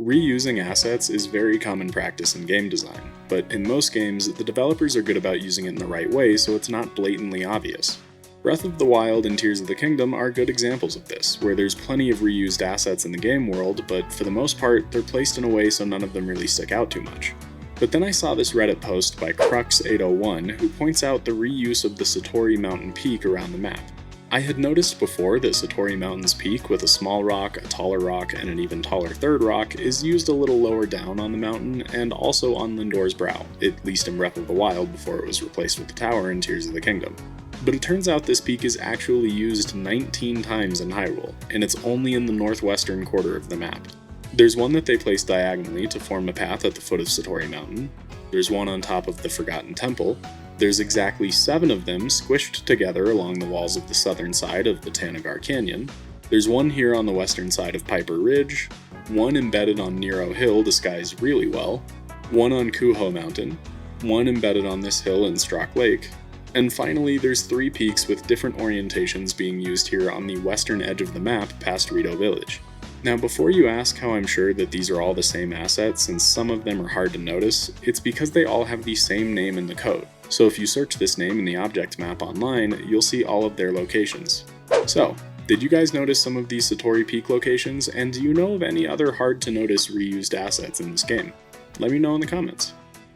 Reusing assets is very common practice in game design, but in most games, the developers are good about using it in the right way so it's not blatantly obvious. Breath of the Wild and Tears of the Kingdom are good examples of this, where there's plenty of reused assets in the game world, but for the most part, they're placed in a way so none of them really stick out too much. But then I saw this Reddit post by Crux801 who points out the reuse of the Satori Mountain peak around the map. I had noticed before that Satori Mountain's peak with a small rock, a taller rock, and an even taller third rock is used a little lower down on the mountain and also on Lindor's brow, at least in Breath of the Wild before it was replaced with the tower in Tears of the Kingdom. But it turns out this peak is actually used 19 times in Hyrule, and it's only in the northwestern quarter of the map. There's one that they place diagonally to form a path at the foot of Satori Mountain, there's one on top of the Forgotten Temple, there's exactly 7 of them squished together along the walls of the southern side of the Tanagar Canyon, there's one here on the western side of Piper Ridge, one embedded on Nero Hill disguised really well, one on Kuho Mountain, one embedded on this hill in Strock Lake, and finally there's 3 peaks with different orientations being used here on the western edge of the map past Rito Village. Now before you ask how I'm sure that these are all the same assets since some of them are hard to notice, it's because they all have the same name in the code. So if you search this name in the object map online, you'll see all of their locations. So, did you guys notice some of these Satori Peak locations, and do you know of any other hard to notice reused assets in this game? Let me know in the comments.